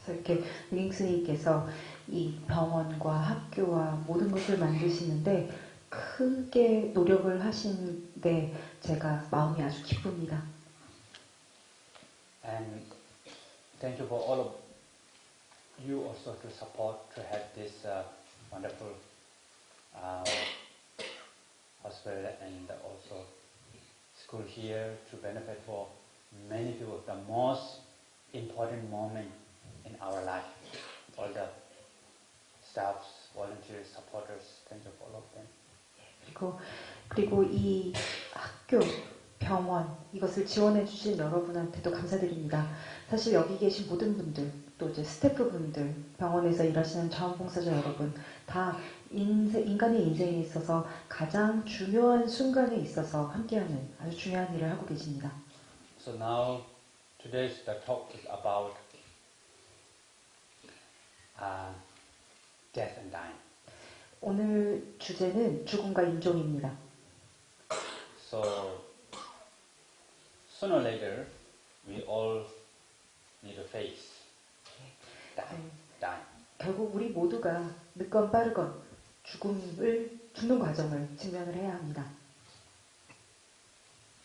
그래서 이렇게 윙스님께서 이 병원과 학교와 모든 것을 만드시는데 크게 노력을 하시는데 제가 마음이 아주 기쁩니다. And thank you for all of you also to support to have this wonderful hospital and also school here to benefit for many people. The most important moment in our life. All the staffs, volunteers, supporters, thank you for all of them. 그리고 이 학교, 병원 이것을 지원해 주신 여러분한테도 감사드립니다. 사실 여기 계신 모든 분들, 또 이제 스태프분들, 병원에서 일하시는 자원봉사자 여러분 다 인간의 인생에 있어서 가장 중요한 순간에 있어서 함께하는 아주 중요한 일을 하고 계십니다. So now today's the talk is about death and dying. 오늘 주제는 죽음과 임종입니다. So sooner or later we all need to face dying. 결국 우리 모두가 늦건 빠르건 죽는 과정을 직면을 해야 합니다.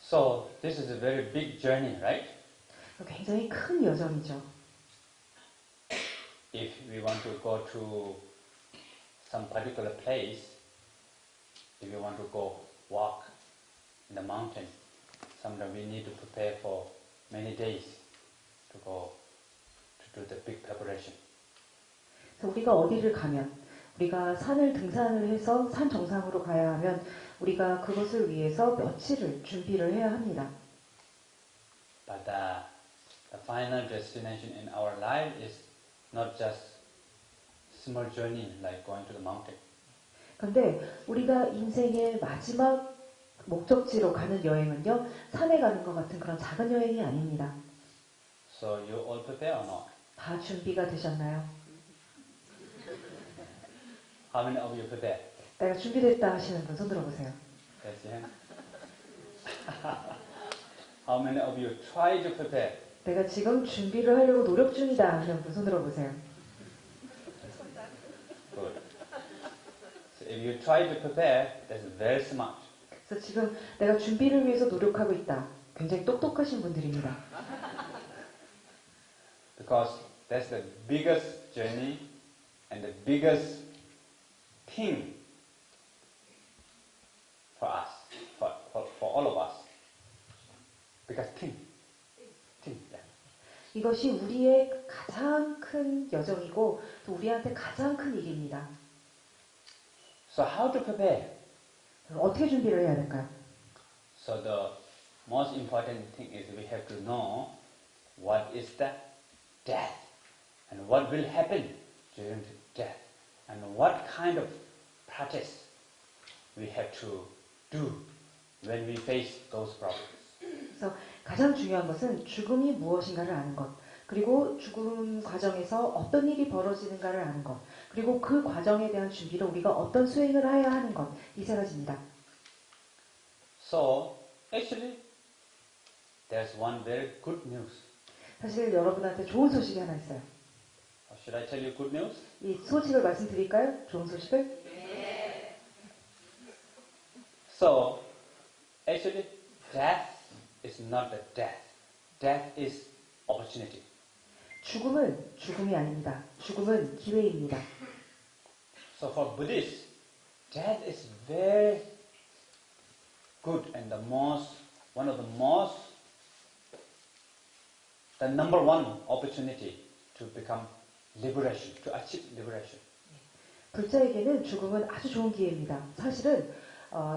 So this is a very big journey, right? 굉장히 큰 여정이죠. If we want to go to some particular place, if we want to go walk in the mountain, sometimes we need to prepare for many days to go to do the big preparation. 우리가 어디를 가면, 우리가 산을 등산을 해서 산 정상으로 가야 하면 우리가 그것을 위해서 며칠을 준비를 해야 합니다. But the final destination in our life is not just small journey like going to the mountain. 그런데 우리가 인생의 마지막 목적지로 가는 여행은요, 산에 가는 것 같은 그런 작은 여행이 아닙니다. So you all prepare or not? 다 준비가 되셨나요? How many of you prepare? 내가 준비됐다 하시는 분 손 들어보세요. Yes, yeah. How many of you try to prepare? 내가 지금 준비를 하려고 노력 중이다 하는 분 손 들어보세요. Good. So if you try to prepare, that's very smart. 그래서 지금 내가 준비를 위해서 노력하고 있다. 굉장히 똑똑하신 분들입니다. Because that's the biggest journey and the biggest thing for us, for all of us. Biggest thing. Yeah. 이것이 우리의 가장 큰 여정이고 또 우리한테 가장 큰 일입니다. So how to prepare? 어떻게 준비를 해야 될까요? So the most important thing is we have to know what is the death and what will happen during the death and what kind of practice we have to do when we face those problems. 그래서 가장 중요한 것은 죽음이 무엇인가를 아는 것, 그리고 죽음 과정에서 어떤 일이 벌어지는가를 아는 것, 그리고 그 과정에 대한 준비로 우리가 어떤 수행을 해야 하는 것, 이 세 가지입니다. So actually there's one very good news. 사실 여러분한테 좋은 소식이 하나 있어요. Should I tell you good news? 이 소식을 말씀드릴까요? 좋은 소식을? So actually death is not the death. Death is opportunity. 죽음은 죽음이 아닙니다. 죽음은 기회입니다. So for Buddhists, death is very good and one of the most, the number one opportunity to become liberation, to achieve liberation. 불자에게는 죽음은 아주 좋은 기회입니다. 사실은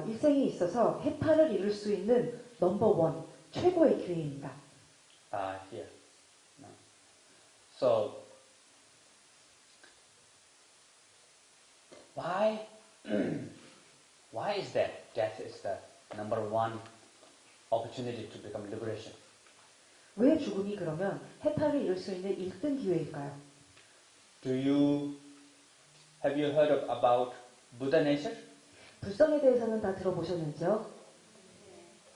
일생에 있어서 해탈을 이룰 수 있는 넘버원, 최고의 기회입니다. Here. No. So, why is that? Death is the number one opportunity to become liberation. 왜 죽음이 그러면 해탈을 이룰 수 있는 1등 기회일까요? Have you heard about Buddha nature? 불성에 대해서는 다 들어보셨는지요?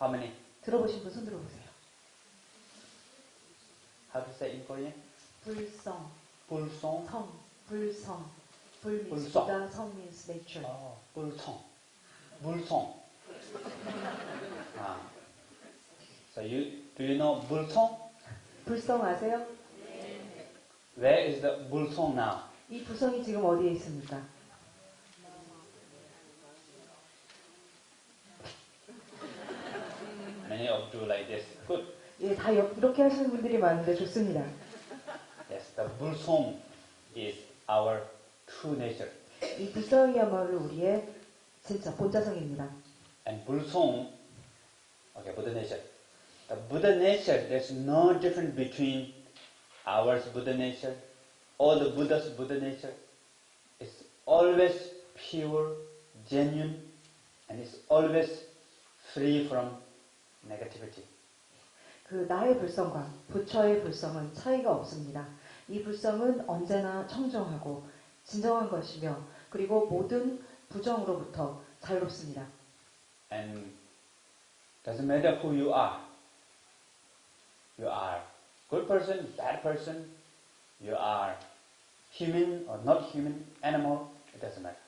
How many? 들어보신 분 손 들어보세요. How to say in Korean? 불성. 불성? 성, 불성. 불 means 불성. Buddha, 성 means nature. 불성. 물성. So do you know 불성? 불성 아세요? Where is the 불성 now? 이 부성이 지금 어디에 있습니까? Many of you like this. Good. 예, 다 이렇게 하시는 분들이 많은데 좋습니다. Yes, the 불성 is our true nature. 이 불성이야말로 우리의 진짜 본자성입니다. And 불성, okay, Buddha nature. The Buddha nature, there's no difference between ours Buddha nature or the Buddha's Buddha nature. It's always pure, genuine, and it's always free from negativity. 그 나의 불성과 부처의 불성은 차이가 없습니다. 이 불성은 언제나 청정하고 진정한 것이며 그리고 모든 부정으로부터 자유롭습니다. And doesn't matter who you are. You are good person, bad person. You are human or not human, animal. It doesn't matter.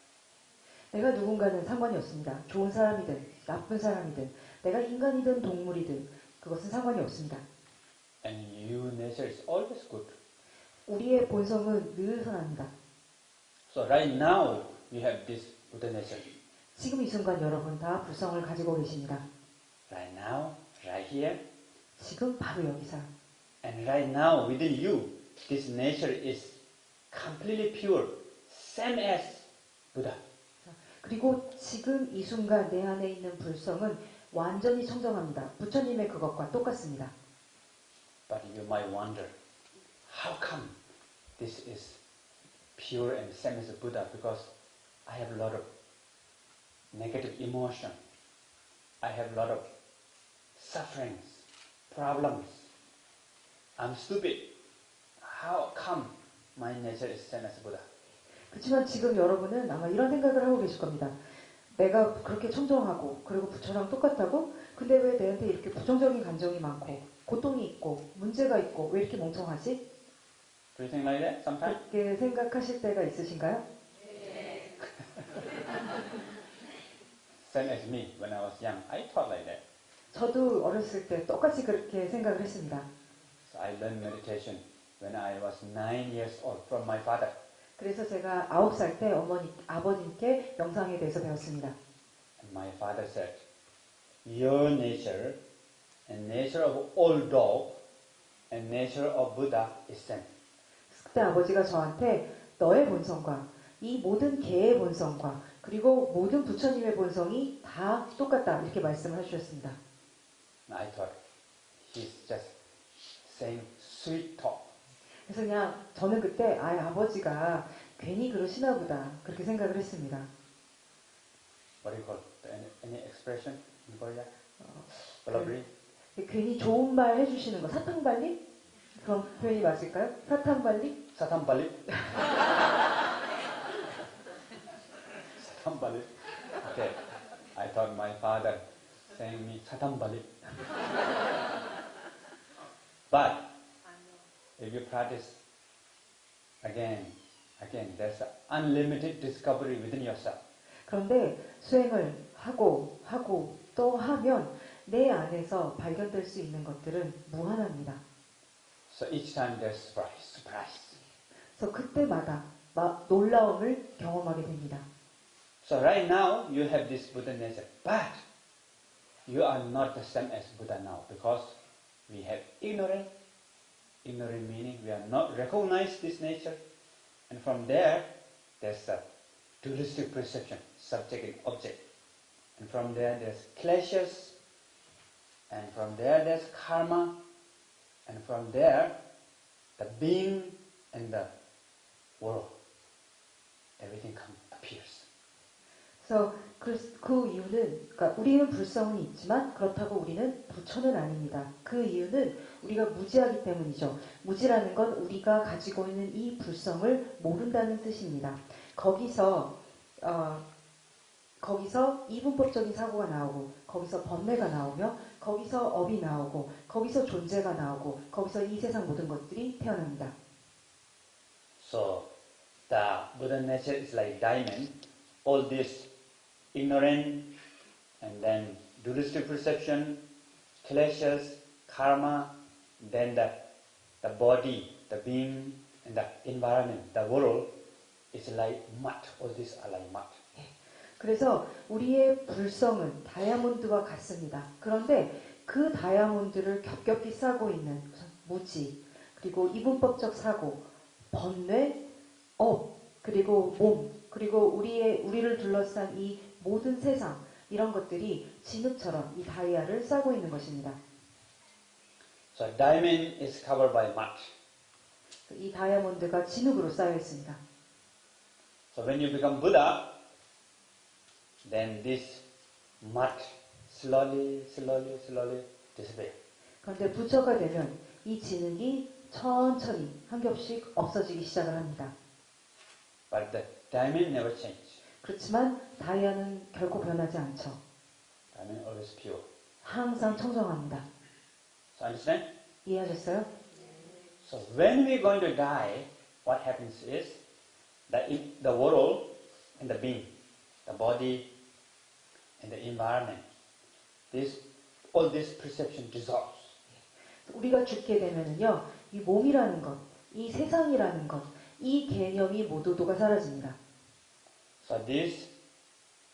내가 누군가는 상관이 없습니다. 좋은 사람이든 나쁜 사람이든 내가 인간이든 동물이든 그것은 상관이 없습니다. And your nature is always good. 우리의 본성은 늘 선합니다. So right now you have this Buddha nature. 지금 이 순간 여러분 다 불성을 가지고 계십니다. Right now, right here, 지금 바로 여기서 and right now within you, this nature is completely pure, same as Buddha. 그리고 지금 이 순간 내 안에 있는 불성은 완전히 청정합니다. 부처님의 그것과 똑같습니다. But you might wonder, how come this is pure and same as Buddha? Because I have a lot of negative emotion. I have a lot of sufferings, problems. I'm stupid. How come my nature is same as Buddha? 그렇지만 지금 여러분은 아마 이런 생각을 하고 계실 겁니다. 내가 그렇게 청정하고 그리고 부처랑 똑같다고? 근데 왜 내한테 이렇게 부정적인 감정이 많고 고통이 있고 문제가 있고 왜 이렇게 멍청하지? Do you think like that sometimes? 그렇게 생각하실 때가 있으신가요? Same as me when I was young. I thought like that. 저도 어렸을 때 똑같이 그렇게 생각을 했습니다. So I learned meditation when I was 9 years old from my father. 그래서 제가 9살 때 아버님께 명상에 대해서 배웠습니다. And my father said, your nature and nature of all dog and nature of Buddha is same. 그때 아버지가 저한테 너의 본성과 이 모든 개의 본성과 그리고 모든 부처님의 본성이 다 똑같다 이렇게 말씀을 해주셨습니다. And I thought, he's just saying sweet talk. 그래서 그냥 저는 그때 아버지가 괜히 그러시나 보다 그렇게 생각을 했습니다. What do you call it? Any expression in Korea? Blubbery? 괜히 좋은 말 해주시는 거 사탕발림? 그런 표현이 맞을까요? 사탕발림? 사탕발림? 사탕발림? Okay. I thought my father saying me 사탕발림. But if you practice again, there's an unlimited discovery within yourself. 그런데 수행을 하고 또 하면 내 안에서 발견될 수 있는 것들은 무한합니다. So each time there's surprise. 그래서 그때마다 놀라움을 경험하게 됩니다. So right now you have this Buddha nature, but you are not the same as Buddha now because we have ignorance. Ignorant meaning we are not recognize this nature, and from there there's a dualistic perception, subject and object, and from there there's clashes, and from there there's karma, and from there the being and the world, everything appears. 그래서 그 이유는 그러니까 우리는 불성은 있지만 그렇다고 우리는 부처는 아닙니다. 그 이유는 우리가 무지하기 때문이죠. 무지라는 건 우리가 가지고 있는 이 불성을 모른다는 뜻입니다. 거기서 이분법적인 사고가 나오고 거기서 번뇌가 나오며 거기서 업이 나오고 거기서 존재가 나오고 거기서 이 세상 모든 것들이 태어납니다. So the Buddha nature is like diamond. All this ignorant and then dualistic perception, kleshas, karma, then the body, the being, and the environment, the world is like mud. All these are like mud. 그래서 우리의 불성은 다이아몬드와 같습니다. 그런데 그 다이아몬드를 겹겹이 싸고 있는 우선 무지, 그리고 이분법적 사고, 번뇌, 그리고 몸, 그리고 우리를 둘러싼 이 모든 세상, 이런 것들이 진흙처럼 이 다이아를 싸고 있는 것입니다. So diamond is covered by mud. 이 다이아몬드가 진흙으로 쌓여 있습니다. So when you become Buddha, then this mud slowly disappear. 그런데 부처가 되면 이 진흙이 천천히 한 겹씩 없어지기 시작을 합니다. But the diamond never change. 그렇지만 다이아는 결코 변하지 않죠. Diamond always pure. 항상 청정합니다. So understand? 이해하셨어요? So when we're going to die, what happens is the world and the being, the body and the environment, all this perception dissolves. 우리가 죽게 되면은요, 이 몸이라는 것, 이 세상이라는 것, 이 개념이 모두가 사라집니다. So this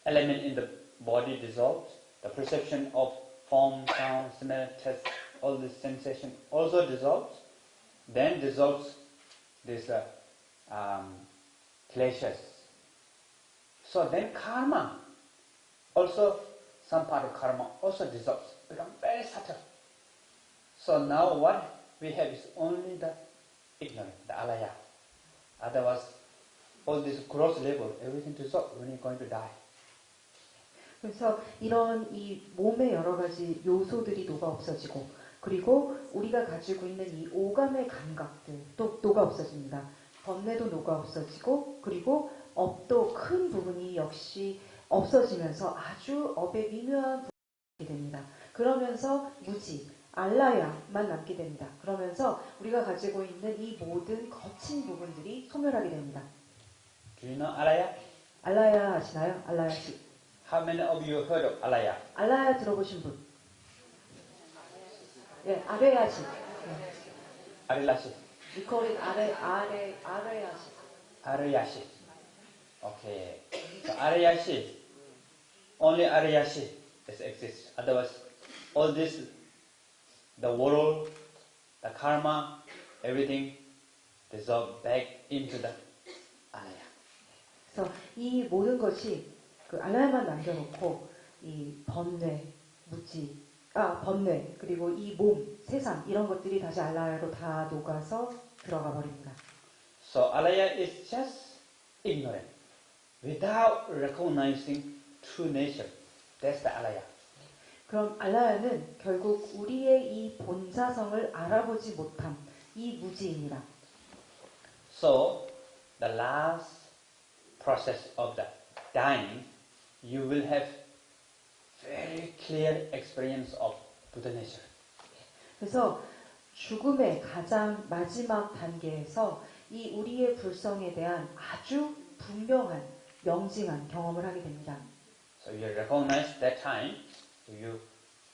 element in the body dissolves, the perception of form, sound, smell, taste, all this sensation also dissolves, then dissolves this kleshas. So then karma, also some part of karma also dissolves, become very subtle. So now what we have is only the ignorant, the alaya. Otherwise, all this gross level, everything dissolves when you're going to die. 그래서 이런 이 몸의 여러 가지 요소들이 녹아 없어지고, 그리고 우리가 가지고 있는 이 오감의 감각들도 녹아 없어집니다. 번뇌도 녹아 없어지고, 그리고 업도 큰 부분이 역시 없어지면서 아주 업의 미묘한 부분이 됩니다. 그러면서 무지, 알라야만 남게 됩니다. 그러면서 우리가 가지고 있는 이 모든 거친 부분들이 소멸하게 됩니다. Do you know alaya? 알라야 아시나요? 알라야 씨. How many of you heard of alaya? 알라야 들어보신 분? 예, 아레야 씨. Arilashi. We call it 아레야 씨. Ariyashi. Okay. So Ariyashi, only Ariyashi exists. Otherwise, all this, the world, the karma, everything dissolve back into the alaya. 그래서 이 모든 것이 그 알라야만 남겨놓고 이 번뇌, 번뇌, 그리고 이 몸, 세상 이런 것들이 다시 알라야로 다 녹아서 들어가 버립니다. So alaya is just ignorant, without recognizing true nature. That's the alaya. 그럼 알라야는 결국 우리의 이 본사성을 알아보지 못함, 이 무지입니다. So the last process of the dying, you will have very clear experience of Buddha nature. 그래서 죽음의 가장 마지막 단계에서 이 우리의 불성에 대한 아주 분명한, 명징한 경험을 하게 됩니다. So you recognize that time, if you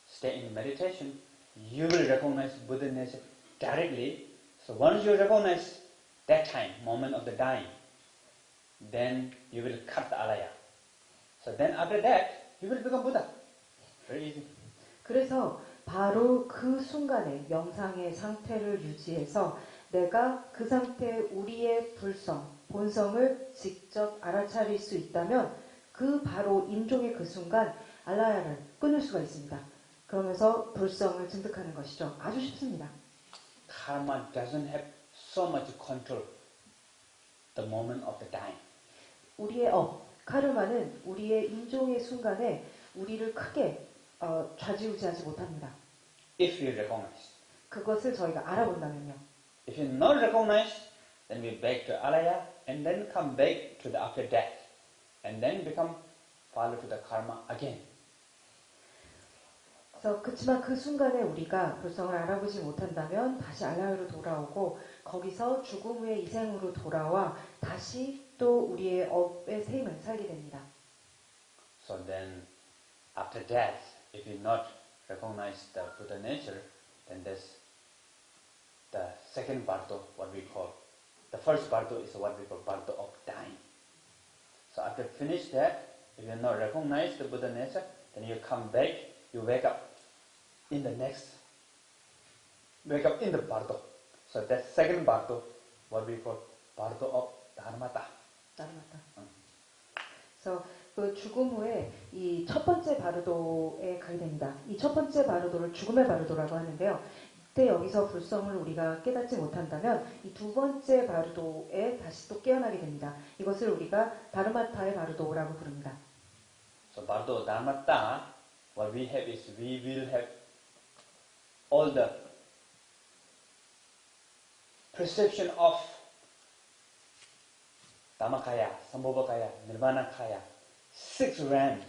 stay in meditation, you will recognize Buddha nature directly. So once you recognize that time, moment of the dying, then you will cut the alaya. So then after that, you will become Buddha. Very easy. 그래서 바로 그 순간에 명상의 상태를 유지해서 내가 그 상태에 우리의 불성, 본성을 직접 알아차릴 수 있다면 그 바로 임종의 그 순간 알라야를 끊을 수가 있습니다. 그러면서 불성을 증득하는 것이죠. 아주 쉽습니다. Karma doesn't have so much control the moment of the dying. 우리의 카르마는 우리의 임종의 순간에 우리를 크게 좌지우지하지 못합니다. If you recognize. 그것을 저희가 알아본다면요. If you not recognize, then we back to alaya and then come back to the after death. And then follow to the karma again. 그래서 그렇지만 그 순간에 우리가 불성을 알아보지 못한다면 다시 알라흐로 돌아오고 거기서 죽음 후의 이생으로 돌아와 다시 또 우리의 업의 삶을 살게 됩니다. So then, after death, if you not recognize the Buddha nature, then there's the second bardo, what we call. The first bardo is what we call bardo of dying. So after finish that, if you not recognize the Buddha nature, then you come back, you wake up in the bardo. So that second bardo, what we call bardo of dharmata. 나름았다. 그래서 그 죽음 후에 이 첫 번째 바르도에 가게 됩니다. 이 첫 번째 바르도를 죽음의 바르도라고 하는데요. 그때 여기서 불성을 우리가 깨닫지 못한다면 이 두 번째 바르도에 다시 또 깨어나게 됩니다. 이것을 우리가 다르마타의 바르도라고 부릅니다. So bardo dharmata, what we have is we will have all the perception of Dhammakaya, Sambhogakaya, Nirvanakaya, 6 realms,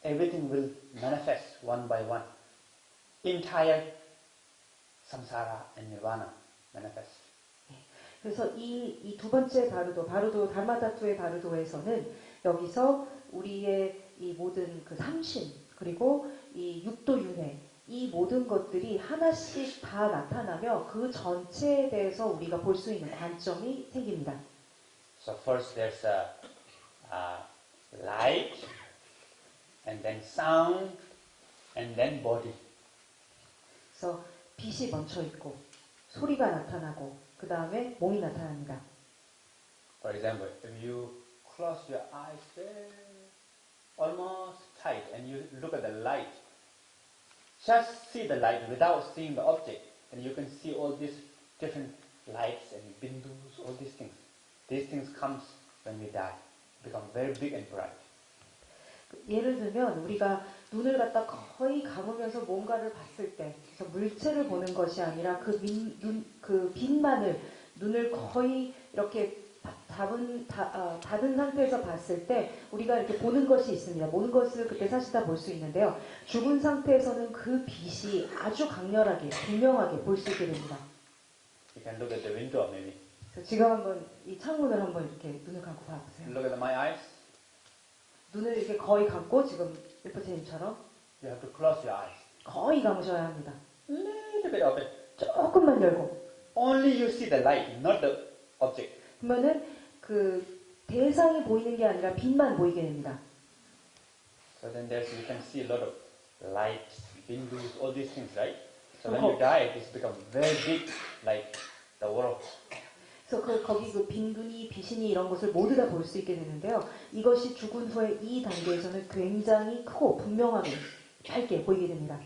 everything will manifest one by one. Entire samsara and nirvana manifest. 그래서 이 두 번째 바르도 다르마타투의 바르도에서는 여기서 우리의 이 모든 그 삼신 그리고 이 육도 윤회 이 모든 것들이 하나씩 다 나타나며 그 전체에 대해서 우리가 볼 수 있는 관점이 생깁니다. So first there's a light, and then sound, and then body. 그래서 빛이 먼저 있고 소리가 나타나고 그 다음에 몸이 나타납니다. For example, if you close your eyes very almost tight and you look at the light, just see the light without seeing the object, and you can see all these different lights and bindus, all these things. These things comes when we die, become very big and bright. 예를 들면 우리가 눈을 갖다 거의 감으면서 뭔가를 봤을 때 그래서 물체를 보는 것이 아니라 그 빛만을 눈을 거의 이렇게 닫은 상태에서 봤을 때 우리가 이렇게 보는 것이 있습니다. 모든 것을 그때 사실 다 볼 수 있는데요. 죽은 상태에서는 그 빛이 아주 강렬하게 분명하게 볼 수 있게 됩니다. You can look at the window maybe. 지금 한번 이 창문을 한번 이렇게 눈을 감고 봐보세요. Look at my eyes. 눈을 이렇게 거의 감고 지금 일포체님처럼 You have to close your eyes. 거의 감으셔야 합니다. Little bit of it. 조금만 열고. Only you see the light, not the object. 그러면은 그 대상이 보이는 게 아니라 빛만 보이게 됩니다. So then you can see a lot of lights, bindus, all these things, right? So when you die, this becomes very big, like the world. 그래서 거기 그 빈둥이, 비신이 이런 것을 모두 다 볼 수 있게 되는데요. 이것이 죽은 후에 이 단계에서는 굉장히 크고 분명하게 밝게 보이게 됩니다.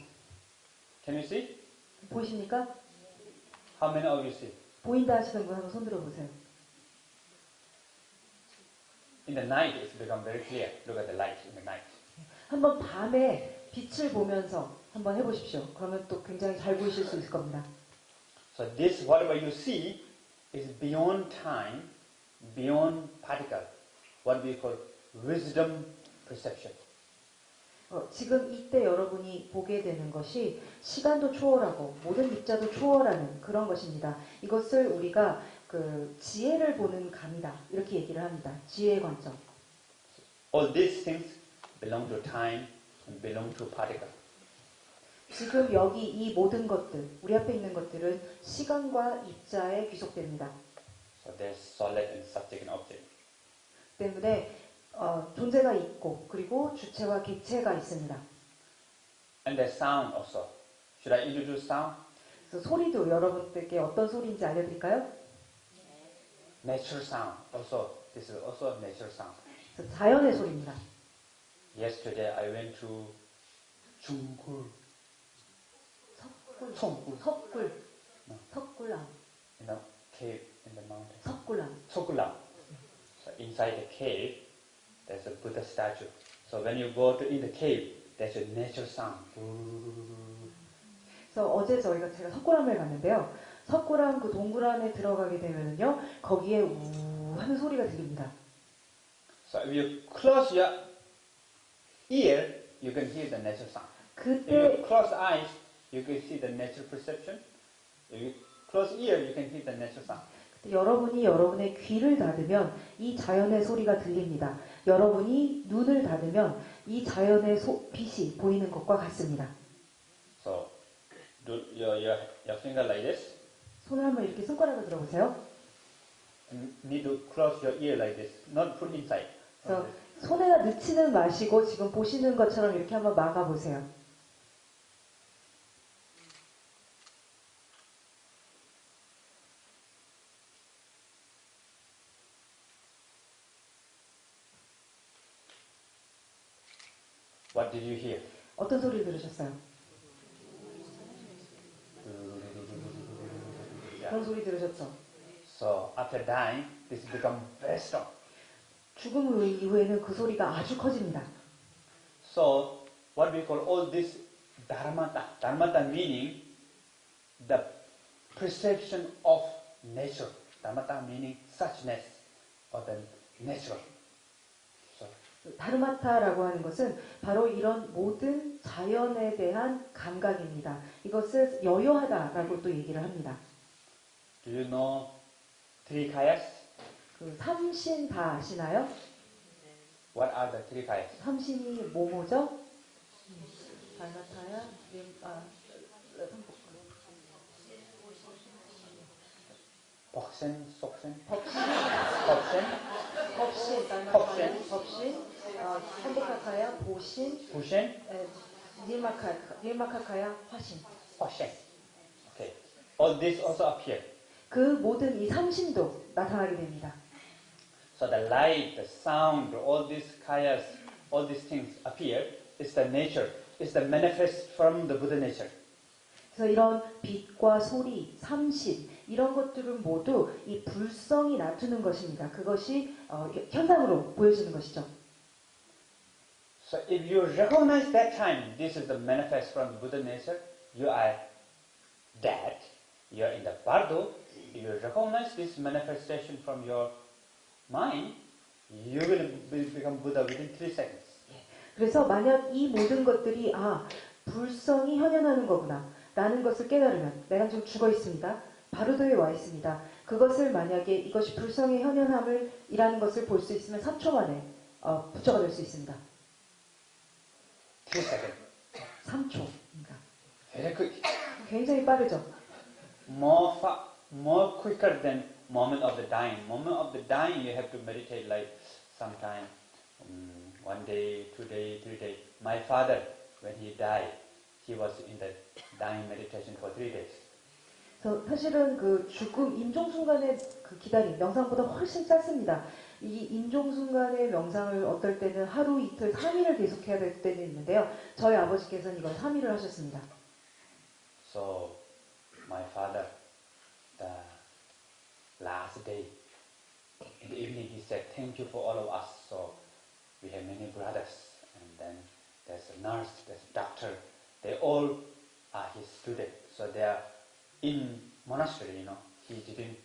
Can you see? 보이십니까? How many of you see? 보인다 하시는 분 한번 손 들어보세요. In the night, it's become very clear. Look at the light in the night. 한번 밤에 빛을 보면서 한번 해보십시오. 그러면 또 굉장히 잘 보이실 수 있을 겁니다. So this, whatever you see, is beyond time, beyond particle, what we call wisdom perception. 지금 이때 여러분이 보게 되는 것이 시간도 초월하고 모든 입자도 초월하는 그런 것입니다. 이것을 우리가 그 지혜를 보는 감이다 이렇게 얘기를 합니다. 지혜의 관점. All these things belong to time and belong to particle. 지금 여기 이 모든 것들, 우리 앞에 있는 것들은 시간과 입자에 귀속됩니다. So there's solid and subject and object. 때문에 존재가 있고 그리고 주체와 객체가 있습니다. And there's sound also. Should I introduce sound? 그래서 소리도 여러분들께 어떤 소리인지 알려드릴까요? Natural sound. Also, this is also natural sound. 그래서 자연의 소리입니다. Yesterday I went to Chungkul. 석굴암. In a cave in the mountain. 석굴암. Sokulam. So inside the cave, there's a Buddha statue. So when you go in the cave, there's a natural sound. 그래서 어제 제가 석굴암을 갔는데요. 석굴암 그 동굴 안에 들어가게 되면요, 거기에 우 하는 소리가 들립니다. So if you close your ear, you can hear the natural sound. If 그때 you close eyes, you can see the natural perception. If you close ear, you can hear the natural sound. 여러분이 여러분의 귀를 닫으면 이 자연의 소리가 들립니다. 여러분이 눈을 닫으면 이 자연의 빛이 보이는 것과 같습니다. So, do your finger like this. 손을 한번 이렇게 손가락을 들어보세요. And need to close your ear like this, not put inside. 그래서 손에다 넣지는 마시고 지금 보시는 것처럼 이렇게 한번 막아보세요. What did you hear? 어떤 소리를 들으셨어요? 그런 소리 들으셨죠? So after dying, this become very strong. 죽음 이후에는 그 소리가 아주 커집니다. So what we call all this dharmata. Dharmata meaning the perception of nature. Dharmata meaning suchness or the natural. So 다르마타라고 하는 것은 바로 이런 모든 자연에 대한 감각입니다. 이것을 여유하다라고 또 얘기를 합니다. do you know three kayas? 그 삼신 다 아시나요? What are the three kayas? 삼신이 뭐죠? 다르마타야, Boksen, Soksen, 법신, Boksen, 법신, 다르마타야, 법신, 행복하카야, 보신, Bushen, 닐마카카야, 화신. Oshen. Okay. All this also appear. 그 모든 이 삼신도 나타나게 됩니다. So the light, the sound, all these kayas, all these things appear. It's the nature. It's the manifest from the Buddha nature. 그래서 이런 빛과 소리, 삼신 이런 것들은 모두 이 불성이 나타나는 것입니다. 그것이 현상으로 보여지는 것이죠. So if you recognize that time, this is the manifest from the Buddha nature, you are dead. You are in the bardo. If you recognize this manifestation from your mind, you will become Buddha within 3 seconds. 그래서 만약 이 모든 것들이 불성이 현현하는 거구나 라는 것을 깨달으면 내가 지금 죽어 있습니다. 바르도에 와 있습니다. 그것을 만약에 이것이 불성의 현현함을 이라는 것을 볼 수 있으면 3초 만에 부처가 될 수 있습니다. 3 seconds. 3초입니다. Very quick. 굉장히 빠르죠. More quicker than moment of the dying. Moment of the dying, you have to meditate like sometime, 1 day, 2 day, 3 day. My father, when he died, he was in the dying meditation for 3 days. 그래서 사실은 그 죽음, 임종 순간의 그 기다림, 명상보다 훨씬 짧습니다. 이 임종 순간의 명상을 어떨 때는 하루, 이틀, 3일을 계속해야 될 때는 있는데요. 저희 아버지께서는 이걸 3일을 하셨습니다. So, my father, the last day, in the evening he said, thank you for all of us. So, we have many brothers, and then there's a nurse, there's a doctor. They all are his students. So they are in monastery, you know. He didn't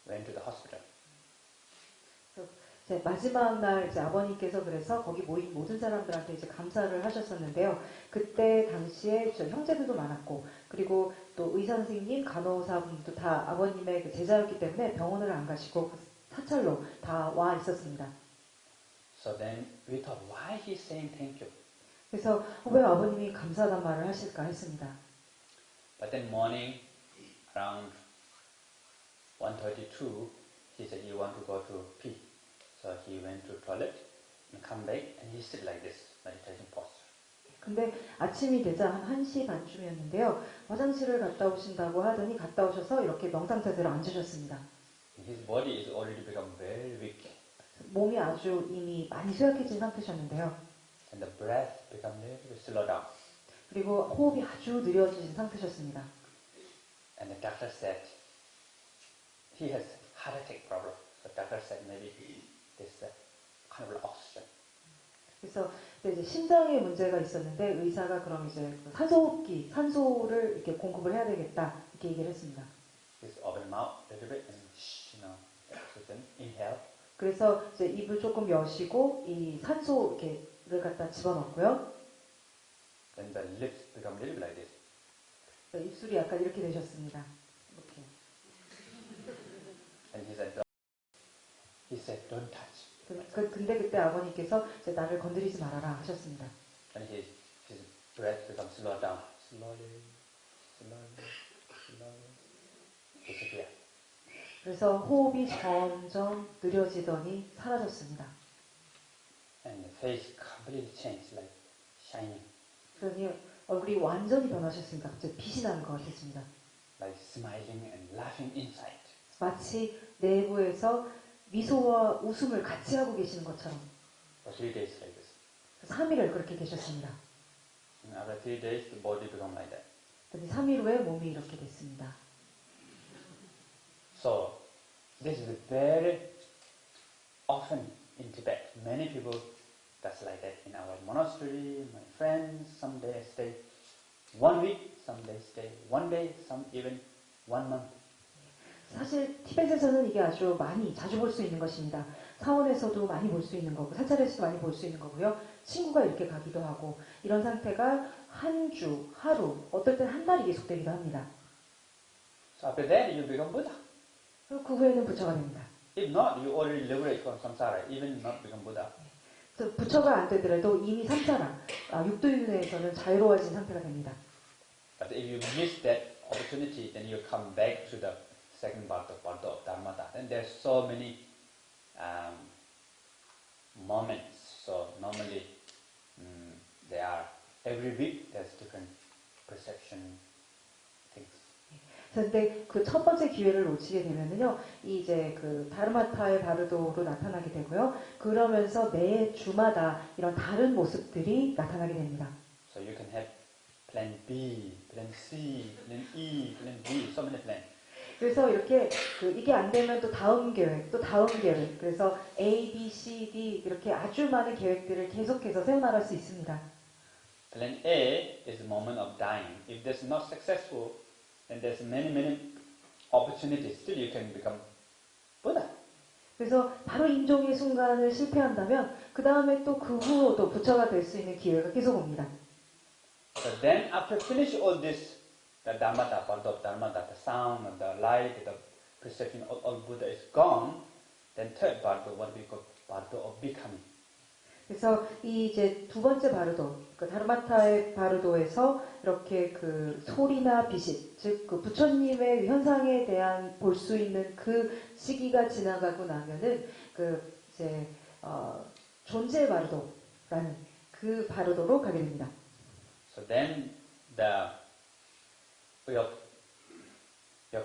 went to the hospital. 이제 마지막 날 이제 아버님께서 그래서 거기 모인 모든 사람들한테 이제 감사를 하셨었는데요. 그때 당시에 저 형제들도 많았고, 그리고 또 의사 선생님, 간호사분도 다 아버님의 그 제자였기 때문에 병원을 안 가시고 사찰로 다 와 있었습니다. So then we thought, why he's saying thank you? 그래서 왜 아버님이 감사하단 말을 하실까 했습니다. But then morning, around 1:32, he said he want to go to pee. So he went to toilet and come back and he sit like this, meditation posture. 근데 아침이 되자 한 1시 반쯤이었는데요. 화장실을 갔다 오신다고 하더니 갔다 오셔서 이렇게 명상 자세로 앉으셨습니다. His body is already become very weak. 몸이 아주 이미 많이 쇠약해진 상태셨는데요. And the breath become very slow down. 그리고 호흡이 아주 느려진 상태셨습니다. And the doctor said he has heart attack problem. So doctor said maybe this kind of oxygen. 그래서 이제 심장에 문제가 있었는데 의사가 그럼 이제 산소호흡기, 산소를 이렇게 공급을 해야 되겠다 이렇게 얘기를 했습니다. Just open mouth a little bit and oxygen inhale. 그래서 이제 입을 조금 여시고 이 산소 이렇게를 갖다 집어넣고요. Then the lips become a little bit like this. 입술이 약간 이렇게 되셨습니다. 이렇게. And he said, don't touch. 근데 그때 아버님께서 이제 나를 건드리지 말아라 하셨습니다. And his breath becomes slow down. Slowly, disappear. 그래서 호흡이 점점 느려지더니 사라졌습니다. And the face completely changed, like shining, 그러니 얼굴이 완전히 변하셨습니다. 갑자기 빛이 나는 것 같았습니다. like smiling and laughing inside. 마치 내부에서 미소와 웃음을 같이 하고 계시는 것처럼. For 3 days like this. 그래서 3일을 그렇게 계셨습니다. And after 3 days, the body become like that. 3일 후에 몸이 이렇게 됐습니다. So, this is very often in Tibet. Many people that's like that in our monastery. My friends, some day stay 1 week, some day stay 1 day, some even 1 month. 사실 티벳에서는 이게 아주 많이 자주 볼 수 있는 것입니다. 사원에서도 많이 볼 수 있는 거고 사찰에서도 많이 볼 수 있는 거고요. 친구가 이렇게 가기도 하고 이런 상태가 한 주, 하루, 어떨 땐 한 달이 계속되기도 합니다. So after that you become Buddha. 그리고 그 후에는 부처가 됩니다. If not, you already liberate from samsara, even not become Buddha. 그래서 부처가 안 되더라도 이미 삼사나 육도윤회에서는 자유로워진 상태가 됩니다. But if you miss that opportunity, then you come back to the second part of Dharmata. Then there's so many moments. So normally there are every week there's different perception things. 그런데 그 첫 번째 기회를 놓치게 되면은요, 이제 그 다르마타의 바르도로 나타나게 되고요. 그러면서 매 주마다 이런 다른 모습들이 나타나게 됩니다. So you can have plan B, plan C, plan E, plan D, so many plans. 그래서 이렇게 이게 안 되면 또 다음 계획, 또 다음 계획. 그래서 A, B, C, D 이렇게 아주 많은 계획들을 계속해서 세워나갈 수 있습니다. Plan A is the moment of dying. If that's not successful, then there's many opportunities. Still you can become Buddha. 그래서 바로 임종의 순간을 실패한다면 그 다음에 또 그 후로도 부처가 될 수 있는 기회가 계속 옵니다. So then after finish all this, the Dharmata, part of Dharmata, the sound, the light, the perception of all Buddha is gone, then third part, what we call part of becoming. 그래서 이 이제 두 번째 바르도, 그 다르마타의 바르도에서 이렇게 그 소리나 빛이, 즉 그 부처님의 현상에 대한 볼 수 있는 그 시기가 지나가고 나면은 그 이제 존재 바르도라는 그 바르도로 가게 됩니다. So then your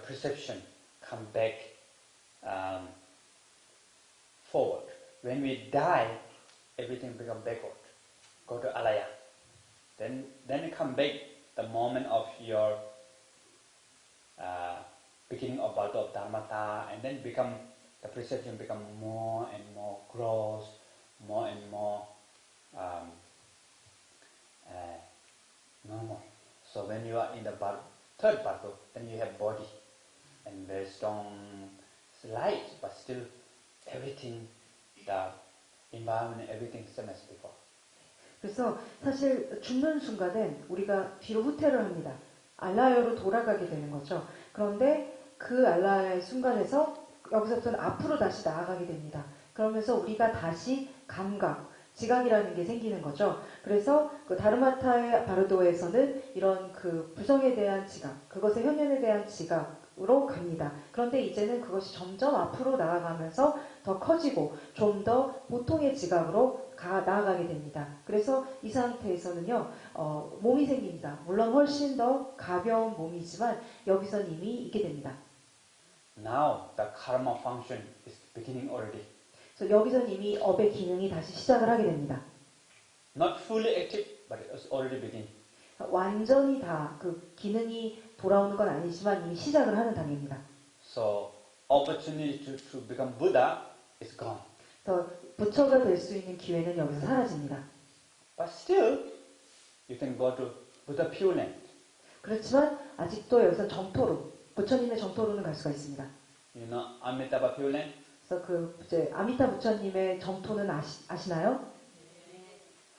perception come back forward. When we die, everything become backward. Go to alaya. Then come back the moment of your beginning of Bharata of Dharmata, and then the perception become more and more gross, more and more normal. So when you are in the third Bharata, then you have body and very strong light, but still everything, the environment, everything same as before. 그래서 사실 죽는 순간엔 우리가 뒤로 후퇴를 합니다. 알라야로 돌아가게 되는 거죠. 그런데 그 알라야의 순간에서 여기서부터는 앞으로 다시 나아가게 됩니다. 그러면서 우리가 다시 감각, 지각이라는 게 생기는 거죠. 그래서 그 다르마타의 바르도에서는 이런 그 부성에 대한 지각, 그것의 현현에 대한 지각으로 갑니다. 그런데 이제는 그것이 점점 앞으로 나아가면서 더 커지고 좀 더 보통의 지각으로 나아가게 됩니다. 그래서 이 상태에서는요, 몸이 생깁니다. 물론 훨씬 더 가벼운 몸이지만 여기선 이미 있게 됩니다. Now the karma function is beginning already. 그래서 여기선 이미 업의 기능이 다시 시작을 하게 됩니다. Not fully active, but it's already beginning. 완전히 다 그 기능이 돌아오는 건 아니지만 이미 시작을 하는 단계입니다. So opportunity to become Buddha is gone. 그래서 부처가 될 수 있는 기회는 여기서 사라집니다. But still, you can go to Buddha Pure Land. 그렇지만 아직도 여기서 정토로, 부처님의 정토로는 갈 수가 있습니다. You know Amitabha Pure Land? 그래서 그 이제 아미타 부처님의 정토는 아시나요?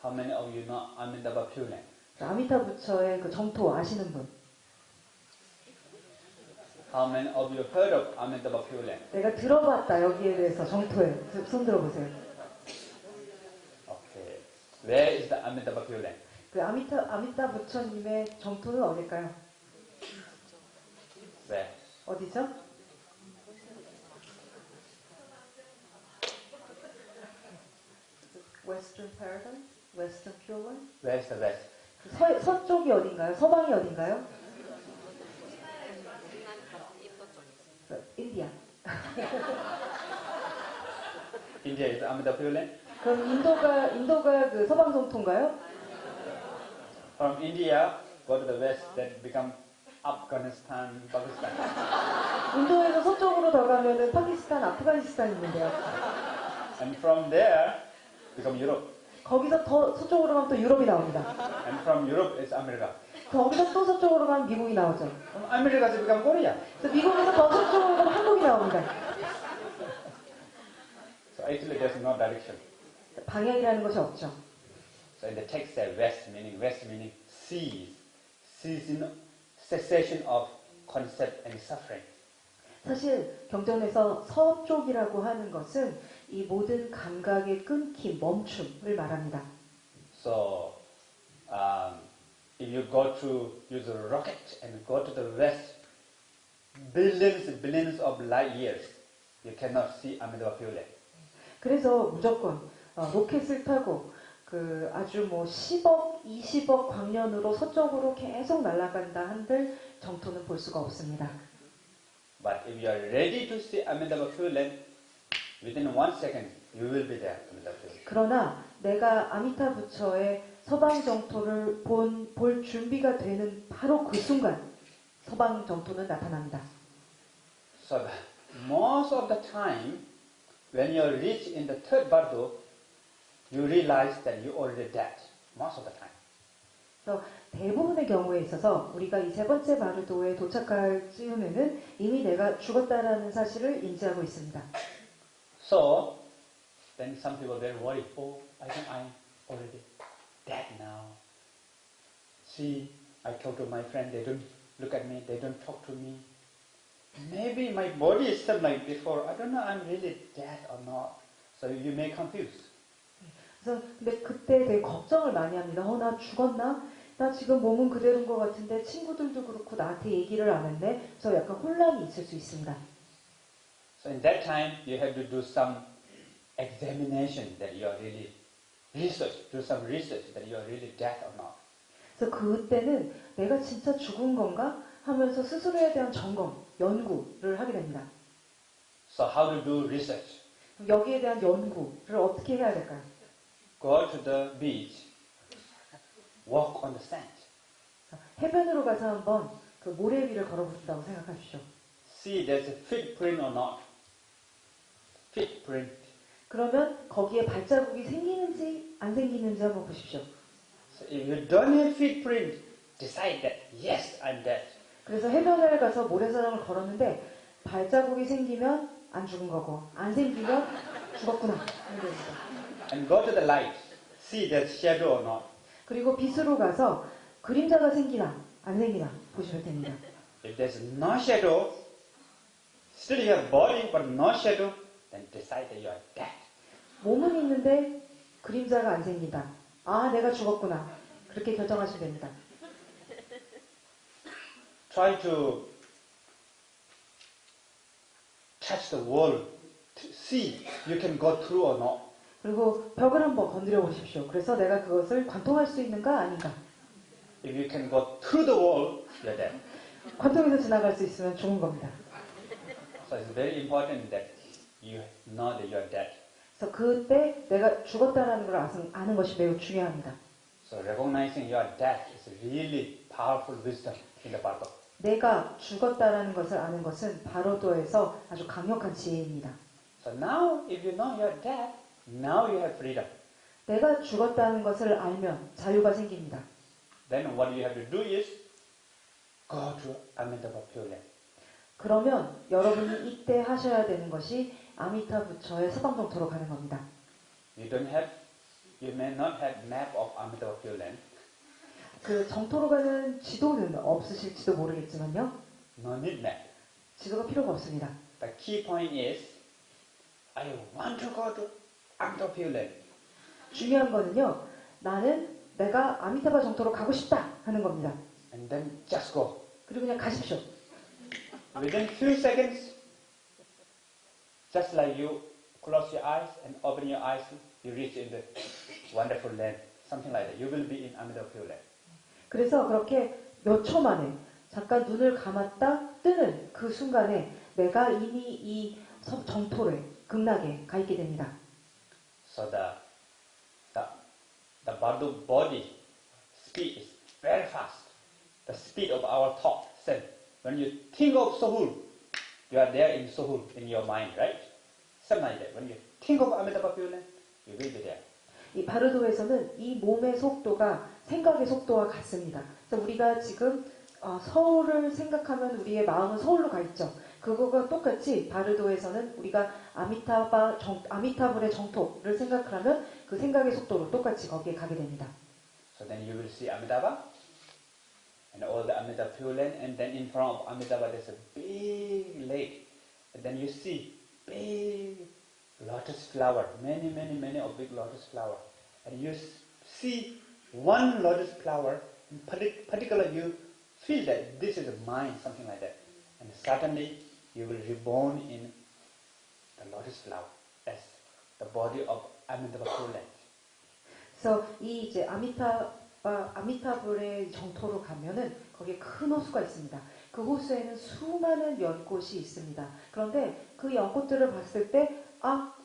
How many of you know Amitabha Pure Land? 아미타 부처의 그 정토 아시는 분? How many of you heard of Amitabha Pure Land? 내가 들어봤다 여기에 대해서 정토에 손 들어보세요. Okay. Where is the Amitabha Pure Land? 그 아미타 부처님의 정토는 어딜까요? Where? 어디죠? Western Paradise? Western Pure Land? Where's the west? 서쪽이 어딘가요? 서방이 어딘가요? 인디아. India is the Amitabha Pure Land. 그럼 인도가 그 서방 정토인가요? From India, go to the west, then become Afghanistan, Pakistan. 인도에서 서쪽으로 더 가면은 파키스탄, 아프가니스탄 있는데요. And from there, become Europe. 거기서 더 서쪽으로 가면 또 유럽이 나옵니다. And from Europe is America. 거기서 또 서쪽으로 가면 미국이 나오죠. From America to become Korea. 그래서 미국에서 더 서쪽으로 가면 한국이 나옵니다. So actually there's no direction. 방향이라는 것이 없죠. So in the text says west meaning cease. Cease in cessation of concept and suffering. 사실 경전에서 서쪽이라고 하는 것은 이 모든 감각의 끊김, 멈춤을 말합니다. So if you go to use a rocket and go to the west, billions of light years, you cannot see Amitabha Pure Land. 그래서 무조건 로켓을 타고 그 아주 뭐 10억, 20억 광년으로 서쪽으로 계속 날아간다 한들 정토는 볼 수가 없습니다. But if you are ready to see Amitabha Pure Land, within 1 second, you will be there, Amitabha Pure Land. 그러나 내가 아미타 부처의 서방 정토를 볼 준비가 되는 바로 그 순간 서방 정토는 나타납니다. So most of the time, when you reach in the third bardo, you realize that you already dead. Most of the time. 그래서 대부분의 경우에 있어서 우리가 이 세 번째 바르도에 도착할 즈음에는 이미 내가 죽었다라는 사실을 인지하고 있습니다. So then some people very worried. Oh, I think I'm already dead now. See, I talk to my friend. They don't look at me. They don't talk to me. Maybe my body is still like before. I don't know. I'm really dead or not. So you may confuse. 그래서 근데 그때 되게 걱정을 많이 합니다. 나 죽었나? 나 지금 몸은 그대로인 것 같은데 친구들도 그렇고 나한테 얘기를 안 했네. 그래서 약간 혼란이 있을 수 있습니다. So in that time, you have to do some examination that you are really research. Do some research that you are really dead or not. 그래서 그때는 내가 진짜 죽은 건가 하면서 스스로에 대한 점검, 연구를 하게 됩니다. So how to do research? 여기에 대한 연구를 어떻게 해야 될까요? Go to the beach, walk on the sand. 해변으로 가서 한번 그 모래 위를 걸어본다고 생각하십시오. See there's a footprint or not. Footprint. 그러면 거기에 발자국이 생기는지 안 생기는지 한번 보십시오. So if you don't have footprint, decide that yes, I'm dead. 그래서 해변을 가서 모래사장을 걸었는데 발자국이 생기면 안 죽은 거고 안 생기면 죽었구나. 이런 겁니다. And go to the light. See there's shadow or not. 그리고 빛으로 가서 그림자가 생기나 안 생기나 보시면 됩니다. If there's no shadow, still you have body but no shadow, then decide that you are dead. 몸은 있는데 그림자가 안 생긴다. 아, 내가 죽었구나. 그렇게 결정하시면 됩니다. Try to touch the wall to see you can go through or not. 그리고 벽을 한번 건드려 보십시오. 그래서 내가 그것을 관통할 수 있는가 아닌가. If you can go through the wall, you're dead. 관통에서 지나갈 수 있으면 죽은 겁니다. So it's very important that you know that you're dead. 그래서 그때 내가 죽었다라는 걸 아는 것이 매우 중요합니다. So recognizing your death is really powerful wisdom in the Bible. 내가 죽었다라는 것을 아는 것은 바로도에서 아주 강력한 지혜입니다. So now, if you know you're dead, now you have freedom. 내가 죽었다는 것을 알면 자유가 생깁니다. Then what you have to do is go to Amitabha Pure Land. 그러면 여러분이 이때 하셔야 되는 것이 아미타 부처의 서방정토로 가는 겁니다. You may not have map of Amitabha Pure Land. 그 정토로 가는 지도는 없으실지도 모르겠지만요. No need map. 지도가 필요가 없습니다. The key point is, I want to go to Amitabha Pure Land. 중요한 거는요. 나는 내가 아미타바 정토로 가고 싶다 하는 겁니다. And then just go. 그리고 그냥 가십시오. Within few seconds, just like you close your eyes and open your eyes, you reach in the wonderful land. Something like that. You will be in Amitabha Pure Land. 그래서 그렇게 몇 초 만에 잠깐 눈을 감았다 뜨는 그 순간에 내가 이미 이 정토에 극락에 가 있게 됩니다. So the body speed is very fast. The speed of our thought. So when you think of Sohul, you are there in Sohul in your mind, right? Something like that. When you think of Amitabha Pure Land, you will be there. 이 바르도에서는 이 몸의 속도가 생각의 속도와 같습니다. 그래서 우리가 지금 서울을 생각하면 우리의 마음은 서울로 가 있죠. 그거가 똑같이 바르도에서는 우리가 아미타불의 정토를 생각하면 그 생각의 속도로 똑같이 거기에 가게 됩니다. So then you will see Amitabha and all the Amitabha Pure Land, and then in front of Amitabha there's a big lake. And then you see big lotus flower, many of big lotus flower. And you see one lotus flower, in particular you feel that this is mine, something like that. And suddenly you will reborn in the lotus flower as the body of Amitabha Pure Land. 그래서 이 이제 아미타불의 정토로 가면은 거기에 큰 호수가 있습니다. 그 호수에는 수많은 연꽃이 있습니다. 그런데 그 연꽃들을 봤을 때,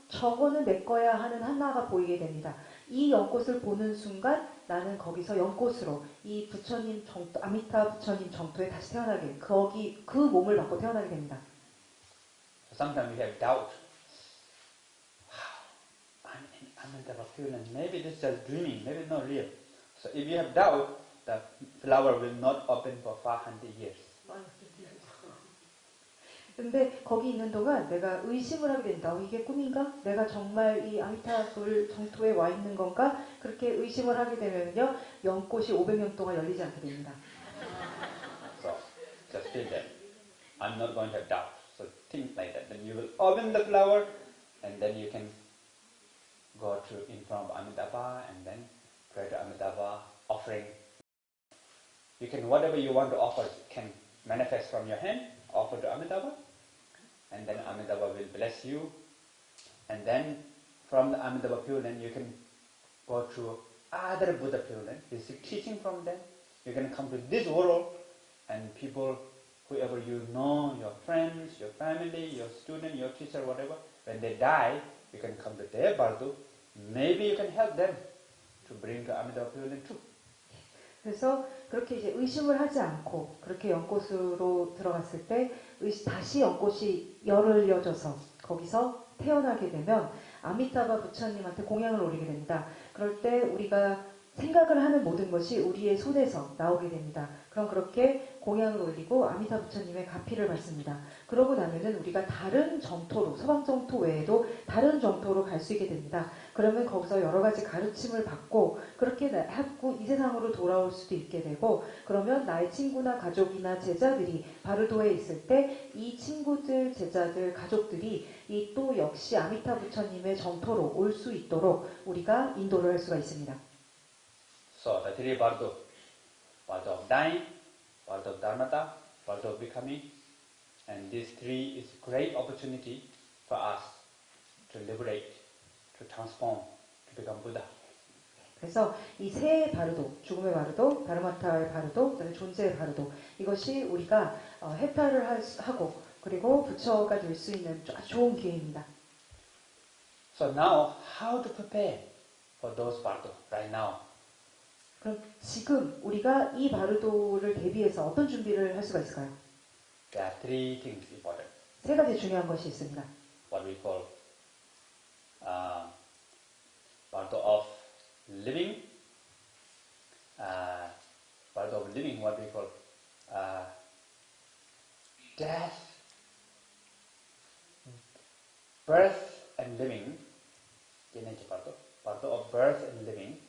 저거는 내 거야 하는 하나가 보이게 됩니다. 이 연꽃을 보는 순간 나는 거기서 연꽃으로 이 부처님 정토, 아미타 부처님 정토에 다시 태어나게, 그 몸을 받고 태어나게 됩니다. Sometimes we have doubt. Wow, I'm in Amitabha Pure Land. Maybe this is just dreaming, maybe not real. So if you have doubt, the flower will not open for 500 years. 근데 거기 있는 동안 내가 의심을 하게 된다. 이게 꿈인가? 내가 정말 이 아미타불 정토에 와 있는 건가? 그렇게 의심을 하게 되면요. 연꽃이 500년 동안 열리지 않게 됩니다. So just feel that. I'm not going to have doubt. So think like that. Then you will open the flower and then you can go to in front of Amitabha and then pray to Amitabha, offering. You can, whatever you want to offer, can manifest from your hand, offer to Amitabha. And then Amitabha will bless you. And then from the Amitabha Pure Land, you can go to other Buddha Pure Land, receive teaching from them. You can come to this world, and people, whoever you know, your friends, your family, your student, your teacher, whatever, when they die, you can come to their bardo. Maybe you can help them to bring to Amitabha Pure Land too. 그래서 그렇게 이제 의심을 하지 않고 그렇게 연꽃으로 들어갔을 때 다시 연꽃이 열려져서 거기서 태어나게 되면 아미타바 부처님한테 공양을 올리게 됩니다. 그럴 때 우리가 생각을 하는 모든 것이 우리의 손에서 나오게 됩니다. 그럼 그렇게 공양을 올리고 아미타 부처님의 가피를 받습니다. 그러고 나면은 우리가 다른 정토로, 서방 정토 외에도 다른 정토로 갈 수 있게 됩니다. 그러면 거기서 여러 가지 가르침을 받고 그렇게 하고 이 세상으로 돌아올 수도 있게 되고 그러면 나의 친구나 가족이나 제자들이 바르도에 있을 때 이 친구들, 제자들, 가족들이 이 또 역시 아미타 부처님의 정토로 올 수 있도록 우리가 인도를 할 수가 있습니다. So the three bardo of dying, bardo of dharmata, bardo of becoming, and these three is great opportunity for us to liberate, to transform, to become Buddha. 그래서 이 세 바르도, 죽음의 바르도, 다르마타의 바르도, 그다음에 존재의 바르도 이것이 우리가 해탈을 하고 그리고 부처가 될 수 있는 아주 좋은 기회입니다. So now, how to prepare for those bardo right now? 그럼 지금 우리가 이 바르도를 대비해서 어떤 준비를 할 수가 있을까요? There are three things important. 세 가지 중요한 것이 있습니다. What we call bardo of living, bardo of living, what we call death, birth and living. Bardo of birth and living,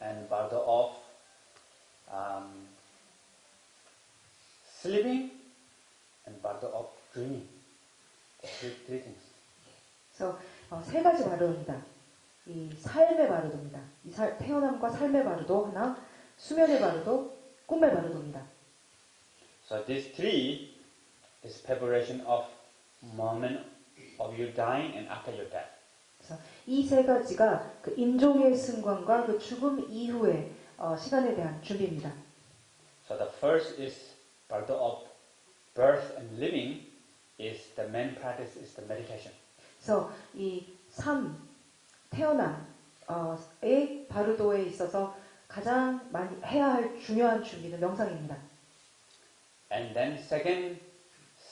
and bardo of sleeping, and bardo of dreaming. Three things. 그래서 세 가지 바르도입니다. 이 삶의 바르도입니다. 태어남과 삶의 바르도 하나, 수면의 바르도, 꿈의 바르도입니다. So these three is preparation of moment of you dying and after your death. 그래서 이 세 가지가 그 임종의 순간과 그 죽음 이후의 시간에 대한 준비입니다. So the first is bardo of birth and living is the main practice is the meditation. 그래서 이 태어남의 바르도에 있어서 가장 많이 해야 할 중요한 준비는 명상입니다. And then second,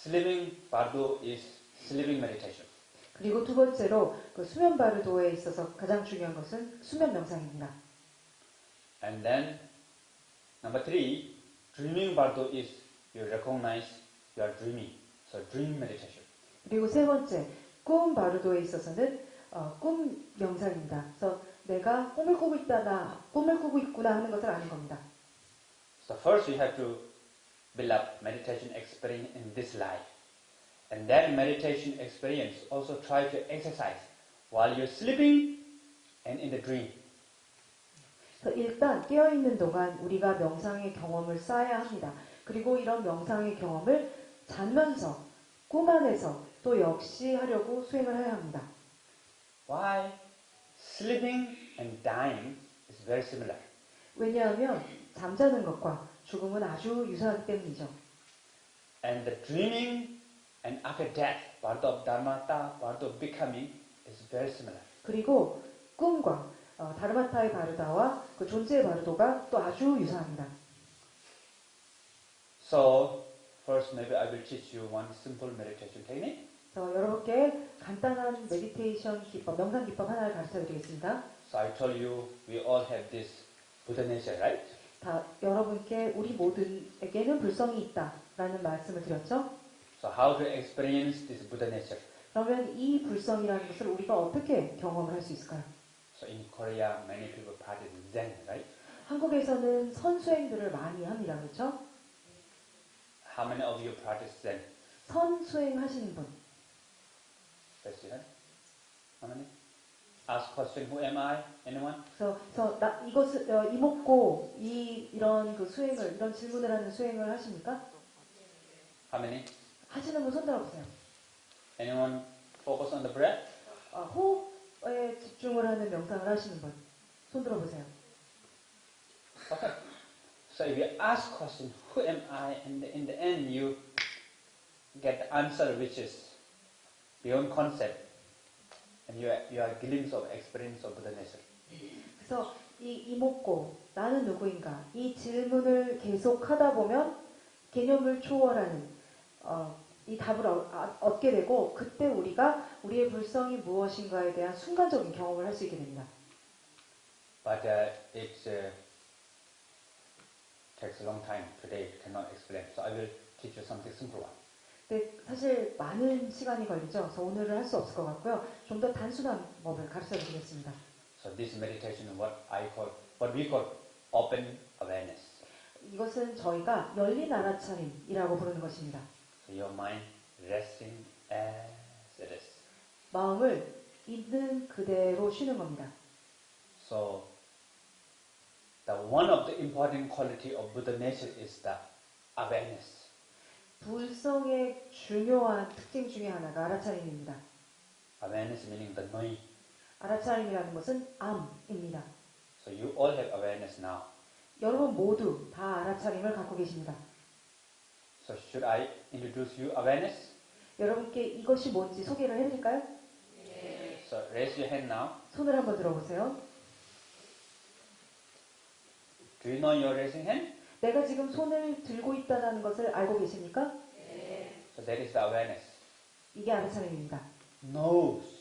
sleeping bardo is sleeping meditation. 그리고 두 번째로 그 수면 바르도에 있어서 가장 중요한 것은 수면 명상입니다. And then number three, dreaming bardo is you recognize you are dreaming. So dream meditation. 그리고 세 번째, 꿈 바르도에 있어서는 꿈 명상입니다. 그래서 내가 꿈을 꾸고 있구나 하는 것을 아는 겁니다. So first you have to build up meditation experience in this life. And that meditation experience also try to exercise while you're sleeping and in the dream. 그래서 일단 깨어있는 동안 우리가 명상의 경험을 쌓아야 합니다. 그리고 이런 명상의 경험을 자면서, 꿈 안에서 또 역시 하려고 수행을 해야 합니다. Why? Sleeping and dying is very similar. 왜냐하면 잠자는 것과 죽음은 아주 유사하기 때문이죠. And the dreaming and after death, part of dharmata, part of becoming is very similar. 그리고 꿈과 다르마타의 바르다와 그 존재의 바르도가 또 아주 유사합니다. So first maybe I will teach you one simple meditation technique. 여러분께 간단한 메디테이션 기법, 명상 기법 하나를 가르쳐 드리겠습니다. So I told you we all have this Buddha nature, right? 여러분께 우리 모두에게는 불성이 있다라는 말씀을 드렸죠. So how to experience this Buddha nature? 그러면 이 불성이라는 것을 우리가 어떻게 경험을 할 수 있을까요? So in Korea, many people practice Zen, right? 한국에서는 선수행들을 많이 합니다. 그렇죠? How many of you practice Zen? 선수행 하시는 분. Raise your hand. How many? Ask question, who am I? Anyone? 그래서 이것을 이목고 이런 그 수행을 이런 질문을 하는 수행을 하십니까? How many? 하시는 분 손 들어보세요. Anyone focus on the breath? 호흡에 집중을 하는 명상을 하시는 분 손 들어보세요. Okay. So if you ask question, who am I? And in the end you get the answer which is beyond concept. And you are glimpse of experience of Buddha nature. 그래서 이목고 나는 누구인가 이 질문을 계속 하다 보면 개념을 초월하는 이 답을 얻게 되고 그때 우리가 우리의 불성이 무엇인가에 대한 순간적인 경험을 할 수 있게 됩니다. But it takes a long time. Today cannot explain. So I will teach you something simple one. 근데 사실 많은 시간이 걸리죠. 그래서 오늘은 할 수 없을 것 같고요. 좀 더 단순한 법을 가르쳐 드리겠습니다. So this meditation is what we call open awareness. 이것은 저희가 열린 알아차림이라고 부르는 것입니다. So your mind resting as it is. 마음을 있는 그대로 쉬는 겁니다. So the one of the important quality of Buddha nature is the awareness. 불성의 중요한 특징 중에 하나가 알아차림입니다. Awareness meaning the knowing. 알아차림이라는 것은 암입니다. So you all have awareness now. 여러분 모두 다 알아차림을 갖고 계십니다. So should I introduce you awareness? 여러분께 이것이 뭔지 소개를 해드릴까요? So raise your hand now. 손을 한번 들어보세요. Do you know you're raising hand? 내가 지금 손을 들고 있다는 것을 알고 계십니까? So that is the awareness. 이게 알아차림입니다. Knows